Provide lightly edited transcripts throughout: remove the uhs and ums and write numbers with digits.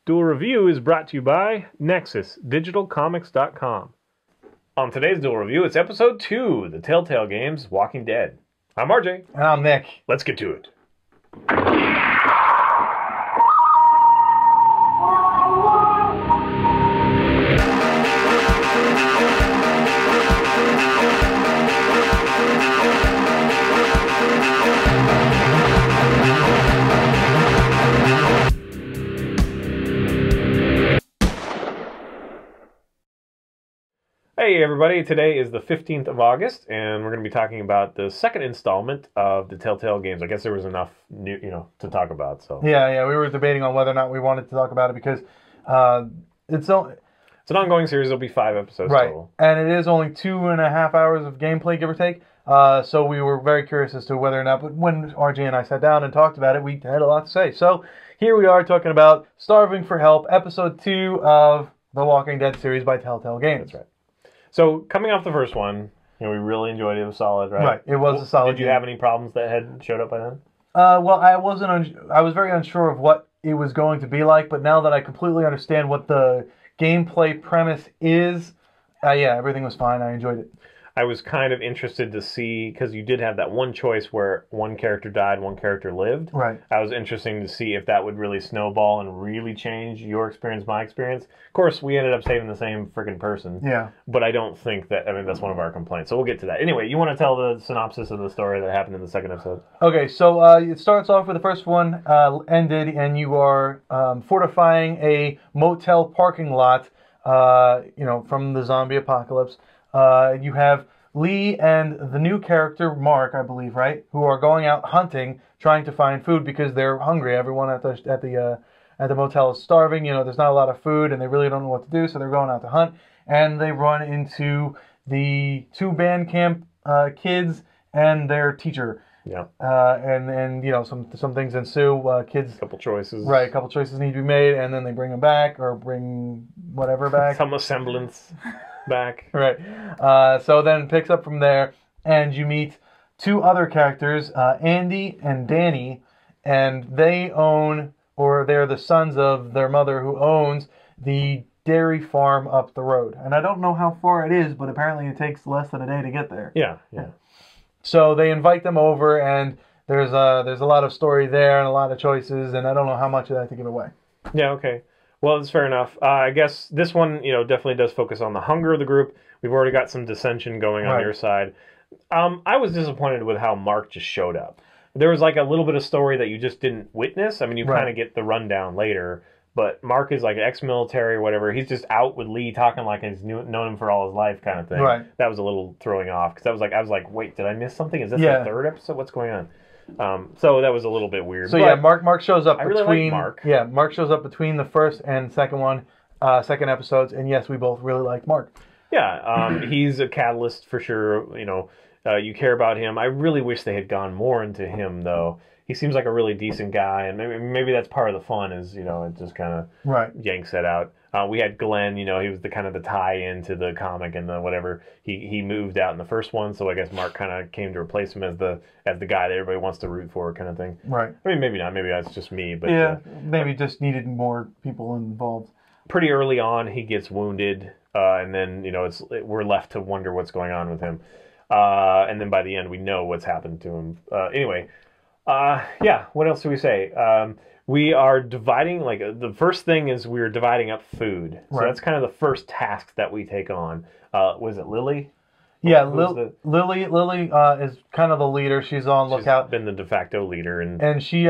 Duel Review is brought to you by NexusDigitalComics.com. On today's Duel Review, it's episode 2, the Telltale games, Walking Dead. I'm RJ. And I'm Nick. Let's get to it. Hey everybody, today is the 15th of August, and we're going to be talking about the second installment of the Telltale games. I guess there was enough new, to talk about. So Yeah, we were debating on whether or not we wanted to talk about it because it's an ongoing series. There'll be 5 episodes total. And it is only 2.5 hours of gameplay, give or take. So we were very curious as to whether or not, but when RJ and I sat down and talked about it, we had a lot to say. So here we are talking about Starving for Help, episode 2 of the Walking Dead series by Telltale Games. That's right. So, coming off the first one, we really enjoyed it. It was solid, right? Right, it was a solid Did you have any problems that had showed up by then? Well, I was very unsure of what it was going to be like, but now that I completely understand what the gameplay premise is, everything was fine. I enjoyed it. I was kind of interested to see, because you did have that one choice where one character died, one character lived. Right. I was interested to see if that would really snowball and really change your experience, my experience. Of course, we ended up saving the same freaking person. Yeah. But I don't think that, that's one of our complaints. So we'll get to that. Anyway, you want to tell the synopsis of the story that happened in the second episode? Okay, so it starts off with the first one ended, and you are fortifying a motel parking lot, from the zombie apocalypse. You have Lee and the new character, Mark, I believe, right? Who are going out hunting, trying to find food because they're hungry. Everyone at the motel is starving. There's not a lot of food, and they really don't know what to do, so they're going out to hunt. And they run into the 2 band camp kids and their teacher. Yeah. And some things ensue. Kids. A couple choices. Right. A couple choices need to be made, and then they bring them back or bring whatever back. Some semblance back. Right. So then it picks up from there, and you meet 2 other characters, Andy and Danny, and they're the sons of their mother who owns the dairy farm up the road. And I don't know how far it is, but apparently it takes less than a day to get there. Yeah. So they invite them over, and there's a lot of story there and a lot of choices, and I don't know how much of that to give away. Yeah, okay. Well, that's fair enough. I guess this one, definitely does focus on the hunger of the group. We've already got some dissension going on your side. I was disappointed with how Mark just showed up. There was like a little bit of story that you just didn't witness. You kind of get the rundown later. But Mark is like ex-military or whatever. He's just out with Lee talking like he's known him for all his life kind of thing. Right. That was a little throwing off because I was like, wait, did I miss something? Is this the 3rd episode? What's going on? So that was a little bit weird. So but Mark shows up between. Really like Mark. Yeah, Mark shows up between the first and second episodes, and yes, we both really like Mark. Yeah, he's a catalyst for sure. You care about him. I really wish they had gone more into him though. He seems like a really decent guy, and maybe that's part of the fun is, it just kind of yanks that out. We had Glenn, he was the kind of the tie-in to the comic and the whatever. He moved out in the first one, so I guess Mark kind of came to replace him as the guy that everybody wants to root for kind of thing. Right. Maybe not. Maybe that's just me. But yeah, maybe just needed more people involved. Pretty early on, he gets wounded, and then, we're left to wonder what's going on with him. And then by the end, we know what's happened to him. Anyway... what else do we say? We are dividing, the first thing is we're dividing up food. So that's kind of the first task that we take on. Was it Lily? Yeah, Lily is kind of the leader. She's on lookout. She's been the de facto leader. And she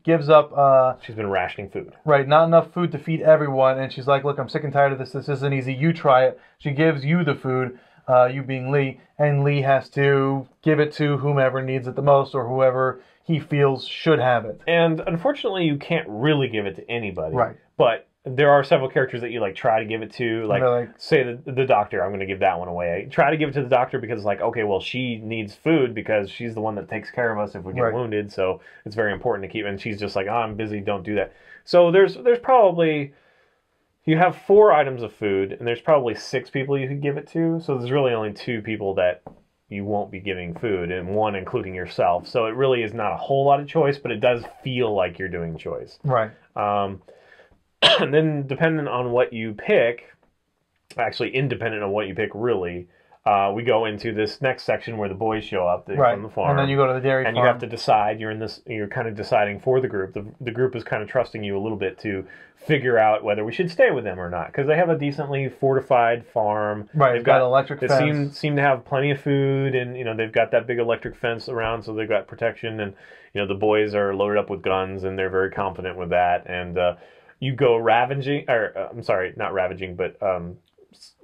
gives up... she's been rationing food. Right, not enough food to feed everyone. And she's like, look, I'm sick and tired of this. This isn't easy. You try it. She gives you the food, you being Lee. And Lee has to give it to whomever needs it the most or whoever... he feels should have it. And unfortunately, you can't really give it to anybody. Right. But there are several characters that you try to give it to. Say the doctor, I'm going to give that one away. I try to give it to the doctor because okay, well, she needs food because she's the one that takes care of us if we get wounded. So it's very important to keep. And she's just like, I'm busy, don't do that. So there's probably... You have 4 items of food, and there's probably 6 people you could give it to. So there's really only 2 people that you won't be giving food, and 1 including yourself. So it really is not a whole lot of choice, but it does feel like you're doing choice. Right. And then depending on what you pick, actually independent of what you pick, really, we go into this next section where the boys show up from the farm, and then you go to the dairy farm, and you have to decide. You're kind of deciding for the group. The group is kind of trusting you a little bit to figure out whether we should stay with them or not, because they have a decently fortified farm. Right, they've got electric fence. They seem to have plenty of food, and they've got that big electric fence around, so they've got protection. And the boys are loaded up with guns, and they're very confident with that. And you go ravaging, or I'm sorry, not ravaging, but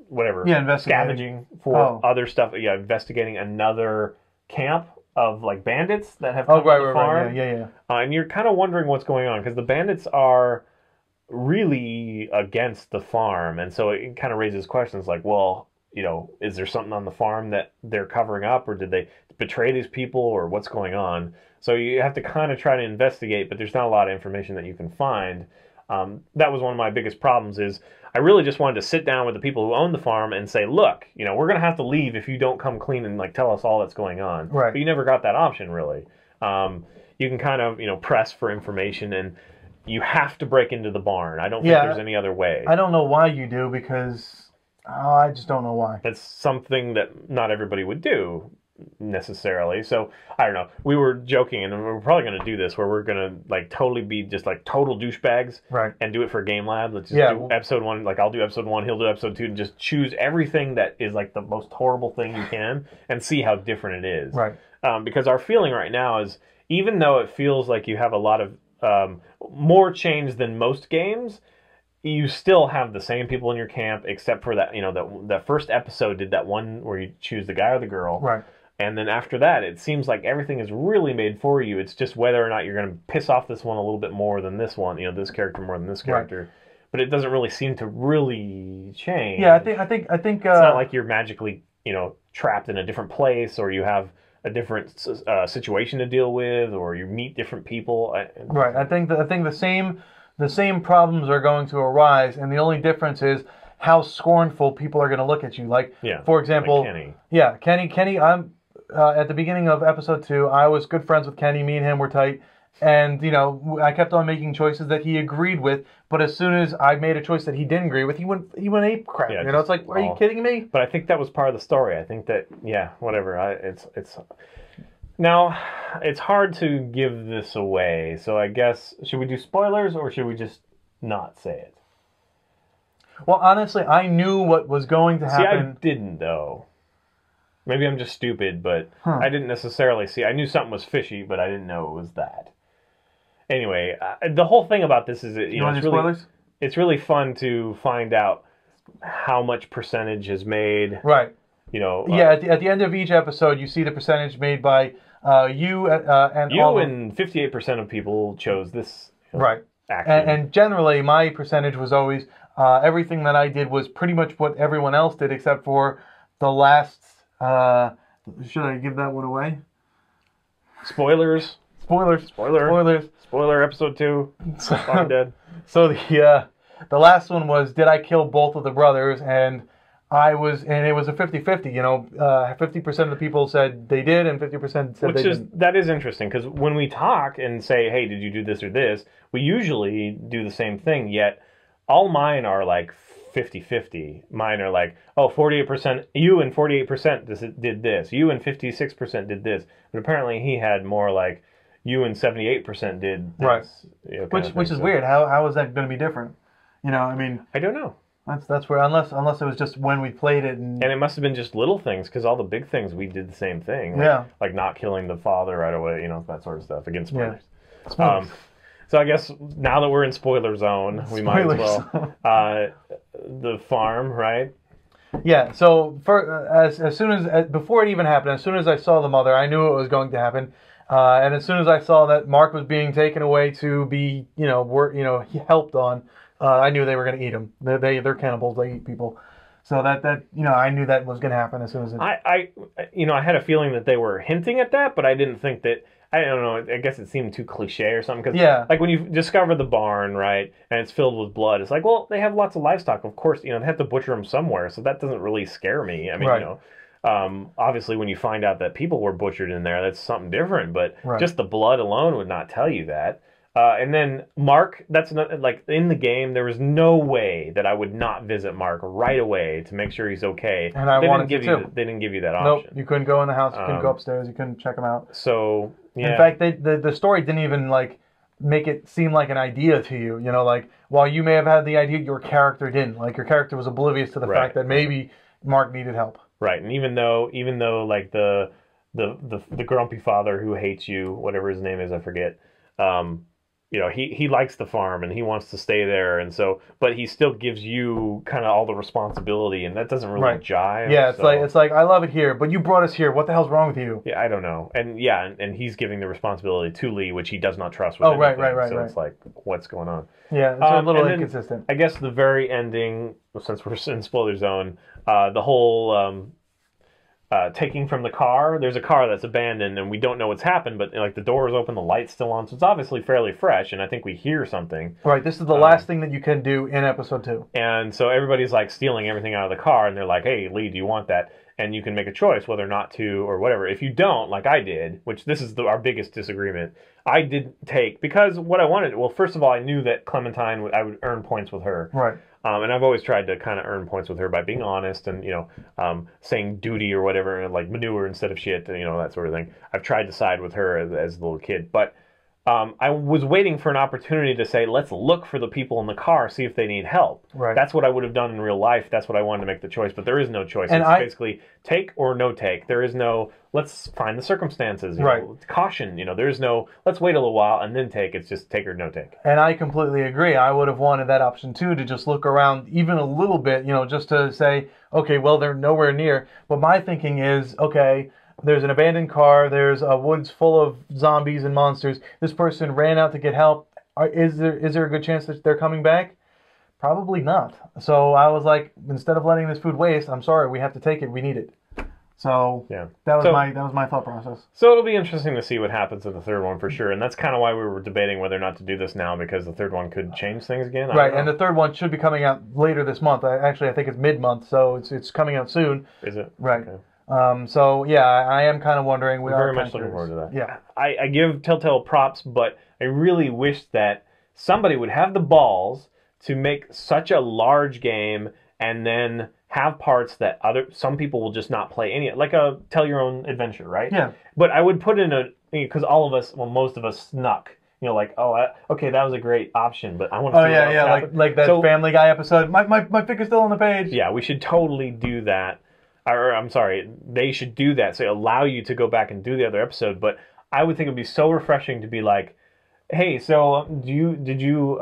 whatever. Yeah, scavenging for other stuff. Yeah, investigating another camp of like bandits that have come to the farm. Right. Yeah. And you're kind of wondering what's going on, because the bandits are really against the farm, and so it kind of raises questions like, well, is there something on the farm that they're covering up, or did they betray these people, or what's going on? So you have to kind of try to investigate, but there's not a lot of information that you can find. That was one of my biggest problems. Is I really just wanted to sit down with the people who own the farm and say, look, we're going to have to leave if you don't come clean and like tell us all that's going on. Right. But you never got that option, really. You can kind of press for information, and you have to break into the barn. I don't think there's any other way. I don't know why you do, because I just don't know why. It's something that not everybody would do necessarily. So I don't know. We were joking, and we're probably going to do this where we're going to like totally be just like total douchebags, right? And do it for Game Lab. Let's just do episode 1. Like I'll do episode 1, he'll do episode 2, and just choose everything that is like the most horrible thing you can, and see how different it is. Right. Because our feeling right now is, even though it feels like you have a lot of more change than most games, you still have the same people in your camp, except for that, that first episode did that one where you choose the guy or the girl. Right. And then after that, it seems like everything is really made for you. It's just whether or not you're going to piss off this one a little bit more than this one, this character more than this character. Right. But it doesn't really seem to really change. Yeah, I think it's not like you're magically, trapped in a different place, or you have a different situation to deal with, or you meet different people. Right. I think the same problems are going to arise, and the only difference is how scornful people are going to look at you. Like, for example, like Kenny. Yeah, Kenny. I'm at the beginning of episode 2. I was good friends with Kenny. Me and him were tight, and I kept on making choices that he agreed with. But as soon as I made a choice that he didn't agree with, he went ape crap. Yeah, it's like, are you kidding me? But I think that was part of the story. I think that whatever. It's now it's hard to give this away. So I guess, should we do spoilers, or should we just not say it? Well, honestly, I knew what was going to happen. See, I didn't, though. Maybe I'm just stupid, but I didn't necessarily see. I knew something was fishy, but I didn't know it was that. Anyway, the whole thing about this is, it's really fun to find out how much percentage is made. Right. At the end of each episode, you see the percentage made by you and you, and 58% of people chose this. Right. Action. And generally, my percentage was always everything that I did was pretty much what everyone else did, except for the last. Should I give that one away? Spoilers. Spoiler episode 2. I'm dead. So the last one was, did I kill both of the brothers? And it was a 50-50. 50% of the people said they did, and 50% said they didn't. That is interesting, because when we talk and say, hey, did you do this or this, we usually do the same thing, yet all mine are like 50-50. Mine are like, 48%, you and 48% did this. You and 56% did this. But apparently he had more like, you and 78% did this. Right. Which is weird. How is that going to be different? I don't know. That's where, unless it was just when we played it. And it must have been just little things, because all the big things we did the same thing. Like not killing the father right away, that sort of stuff. Against spoilers. Yeah. So I guess now that we're in spoiler zone, we might as well. The farm, right? Yeah. So as soon as before it even happened, as soon as I saw the mother, I knew it was going to happen. And as soon as I saw that Mark was being taken away to be, helped on, I knew they were going to eat him. They're cannibals. They eat people. So that I knew that was going to happen as soon as it. I had a feeling that they were hinting at that, but I didn't think that. I don't know. I guess it seemed too cliche or something. Because like when you discover the barn, right, and it's filled with blood, it's like, well, they have lots of livestock. Of course, they have to butcher them somewhere, so that doesn't really scare me. I mean, obviously, when you find out that people were butchered in there, that's something different. But just the blood alone would not tell you that. And then Mark, that's not like in the game. There was no way that I would not visit Mark right away to make sure he's okay. And I wanted to too. They didn't give you that Nope, option. you couldn't go in the house. You couldn't go upstairs. You couldn't check him out. So yeah. In fact, the story didn't even like make it seem like an idea to you. You know, like while you may have had the idea, your character didn't. Like your character was oblivious to the fact that maybe Mark needed help. Right, and even though like the grumpy father who hates you, whatever his name is, I forget. You know, he likes the farm and he wants to stay there, and so, but he still gives you kind of all the responsibility, and that doesn't really jive. Yeah, it's like I love it here, but you brought us here. What the hell's wrong with you? Yeah, I don't know, and and he's giving the responsibility to Lee, which he does not trust with anything. Right. So it's like, what's going on? Yeah, it's a little inconsistent. I guess the very ending, since we're in spoiler zone, the whole. Taking from the car. There's a car that's abandoned and we don't know what's happened, but like the door is open, the light's still on, so it's obviously fairly fresh, and I think we hear something. Right, this is the last thing that you can do in episode 2. And so everybody's like stealing everything out of the car, and they're like, hey, Lee, do you want that? And you can make a choice whether or not to or whatever. If you don't, like I did, which this is our biggest disagreement, I did take, because what I wanted, well, first of all, I knew that Clementine, I would earn points with her. Right. And I've always tried to kind of earn points with her by being honest and, saying duty or whatever, and like manure instead of shit, that sort of thing. I've tried to side with her as a little kid. But I was waiting for an opportunity to say, let's look for the people in the car, see if they need help. Right. That's what I would have done in real life. That's what I wanted to make the choice. But there is no choice. It's basically take or no take. There is no, let's find the circumstances. Caution. There is no, let's wait a little while and then take. It's just take or no take. And I completely agree. I would have wanted that option too, to just look around even a little bit, just to say, okay, well, they're nowhere near. But my thinking is, okay, there's an abandoned car. There's a woods full of zombies and monsters. This person ran out to get help. Is there a good chance that they're coming back? Probably not. So I was like, instead of letting this food waste, I'm sorry, we have to take it. We need it. So yeah, that was my thought process. So it'll be interesting to see what happens in the third one for sure. And that's kind of why we were debating whether or not to do this now, because the third one could change things again. Right, and the third one should be coming out later this month. I think it's mid-month, so it's coming out soon. Is it? Right. Okay. So yeah, I am kind of wondering. We're very much looking forward to that. Yeah, I give Telltale props, but I really wish that somebody would have the balls to make such a large game and then have parts that some people will just not play any, like a tell your own adventure, right? Yeah. But I would put in because all of us, well, most of us snuck. Like, okay, that was a great option, but I want to see what else happened. like that Family Guy episode. My figure's still on the page. Yeah, we should totally do that. Or I'm sorry, they should do that, so allow you to go back and do the other episode. But I would think it'd be so refreshing to be like, hey, so did you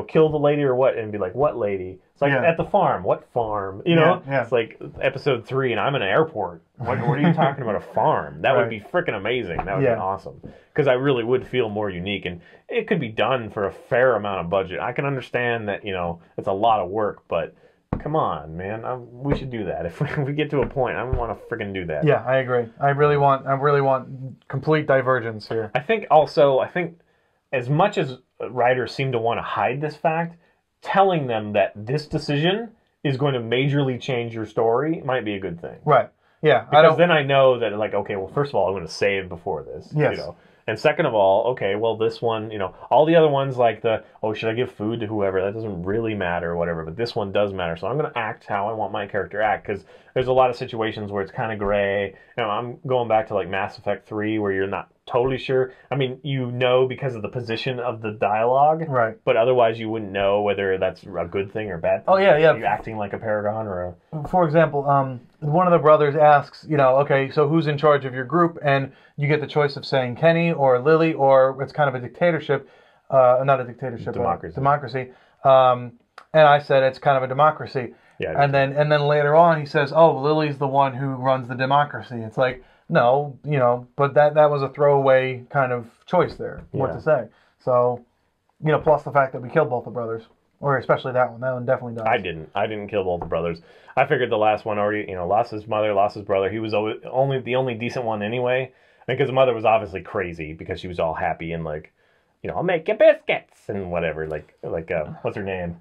kill the lady or what? And be like, what lady? It's like at the farm. What farm? Yeah. It's like episode 3, and I'm in an airport. What are you talking about? A farm? That would be freaking amazing. That would be awesome. Because I really would feel more unique, and it could be done for a fair amount of budget. I can understand that it's a lot of work, but come on, man. We should do that. If we get to a point, I want to freaking do that. Yeah, I agree. I really want complete divergence here. I think as much as writers seem to want to hide this fact, telling them that this decision is going to majorly change your story might be a good thing. Right. Yeah. Because then I know that, like, okay, well, first of all, I'm going to save before this. Yes. And second of all, okay, well, this one, all the other ones, like should I give food to whoever? That doesn't really matter or whatever, but this one does matter. So I'm going to act how I want my character to act, because there's a lot of situations where it's kind of gray. I'm going back to, like, Mass Effect 3, where you're not totally sure. I mean, because of the position of the dialogue. Right. But otherwise, you wouldn't know whether that's a good thing or bad thing. Oh, yeah. Are you acting like a paragon or a... For example, one of the brothers asks, okay, so who's in charge of your group? And you get the choice of saying Kenny or Lily, or it's kind of a dictatorship. Not a dictatorship. Democracy. And I said it's kind of a democracy. Yeah. And then later on he says, oh, Lily's the one who runs the democracy. It's like, no, but that was a throwaway kind of choice there, what to say. So, plus the fact that we killed both the brothers, or especially that one. That one definitely does. I didn't kill both the brothers. I figured the last one already, lost his mother, lost his brother. He was the only decent one anyway, because the mother was obviously crazy because she was all happy and like, I'll make you biscuits and whatever. Like what's her name?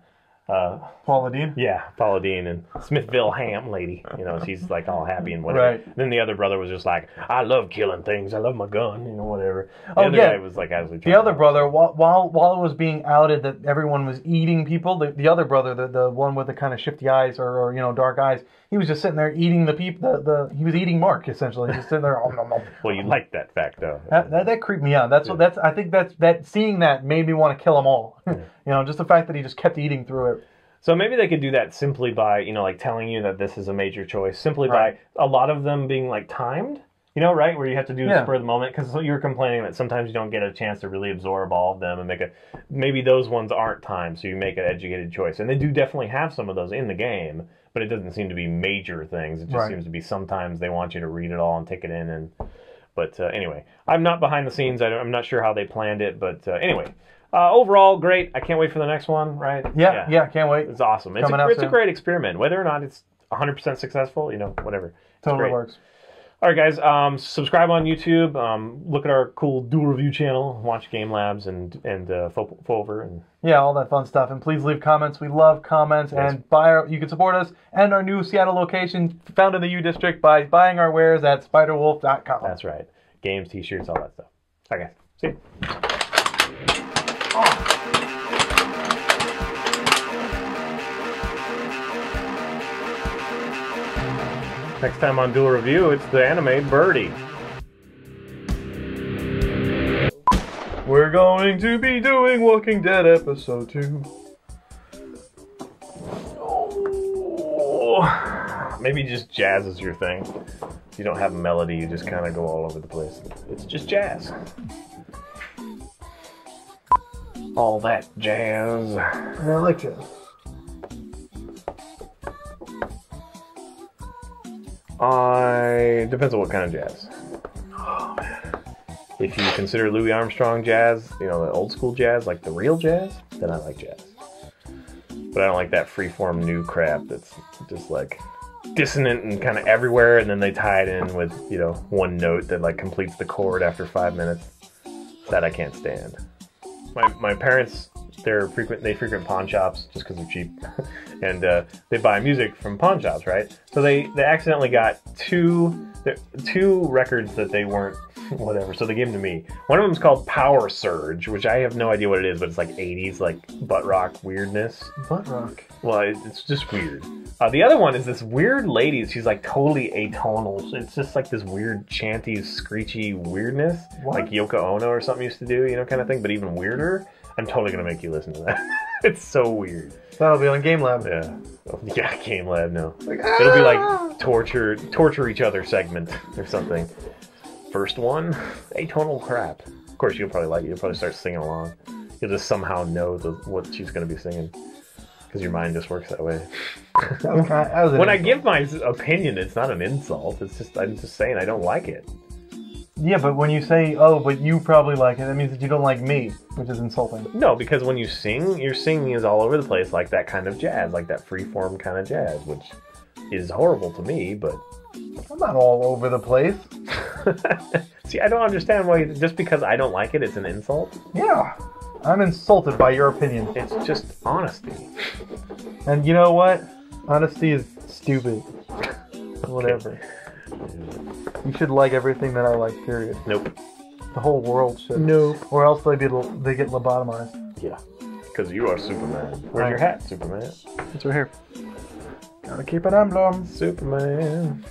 Paula Deen? Yeah, Paula Deen and Smithville Ham lady. You know, she's like all happy and whatever. Right. Then the other brother was just like, I love killing things. I love my gun. You know, whatever. The other guy was like, the other brother, while it was being outed that everyone was eating people, the other brother, the one with the kind of shifty eyes or you know dark eyes, he was just sitting there eating the people. He was eating Mark essentially, just sitting there. Well, you like that fact though. That creeped me out. I think that seeing that made me want to kill them all. Yeah. You know, just the fact that he just kept eating through it. So maybe they could do that simply by, you know, like telling you that this is a major choice, simply by a lot of them being like timed, you know, right? Where you have to do the spur of the moment, because you're complaining that sometimes you don't get a chance to really absorb all of them and maybe those ones aren't timed, so you make an educated choice. And they do definitely have some of those in the game, but it doesn't seem to be major things. It just seems to be sometimes they want you to read it all and take it in. But anyway, I'm not behind the scenes. I'm not sure how they planned it, but anyway. Overall, great. I can't wait for the next one, right? Yeah, can't wait. It's awesome. It's a great experiment. Whether or not it's 100% successful, you know, whatever. Totally works. All right, guys. Subscribe on YouTube. Look at our cool Duel review channel. Watch Game Labs and Fover and all that fun stuff. And please leave comments. We love comments. Yes. And you can support us and our new Seattle location found in the U District by buying our wares at spiderwolf.com. That's right. Games, T-shirts, all that stuff. All right, guys. See you. Next time on Duel Review, it's the anime Birdie. We're going to be doing Walking Dead episode 2. Oh, maybe just jazz is your thing. If you don't have a melody, you just kind of go all over the place. It's just jazz. All that jazz. I like jazz. Depends on what kind of jazz. Oh, man. If you consider Louis Armstrong jazz, you know, the old school jazz, like the real jazz, then I like jazz. But I don't like that freeform new crap that's just like dissonant and kind of everywhere, and then they tie it in with, you know, one note that like completes the chord after 5 minutes. That I can't stand. My parents, they frequent pawn shops just because they're cheap, and they buy music from pawn shops, right? So they accidentally got two records that they weren't whatever, so they gave them to me. One of them is called Power Surge, which I have no idea what it is, but it's like 80s like butt rock weirdness. Butt rock? Well, it's just weird. The other one is this weird lady. She's like totally atonal. It's just like this weird chanty, screechy weirdness, like Yoko Ono or something used to do, you know, kind of thing, but even weirder. I'm totally gonna make you listen to that. It's so weird. That'll be on Game Lab. Yeah. Yeah, Game Lab, no. It'll be like torture each other segment or something. First one, atonal crap. Of course, you'll probably like it. You'll probably start singing along. You'll just somehow know what she's gonna be singing. Because your mind just works that way. When I give my opinion, it's not an insult. It's just, I'm just saying I don't like it. Yeah, but when you say, oh, but you probably like it, that means that you don't like me, which is insulting. No, because when you sing, your singing is all over the place, like that kind of jazz, like that freeform kind of jazz, which is horrible to me, but... I'm not all over the place. See, I don't understand why, just because I don't like it, it's an insult. Yeah, I'm insulted by your opinion. It's just honesty. And you know what? Honesty is stupid. Whatever. You should like everything that I like, period. Nope. The whole world should. Nope. Or else they get lobotomized. Yeah. Because you are Superman. Where's your hat, Superman? It's right here. Gotta keep it emblem. Superman.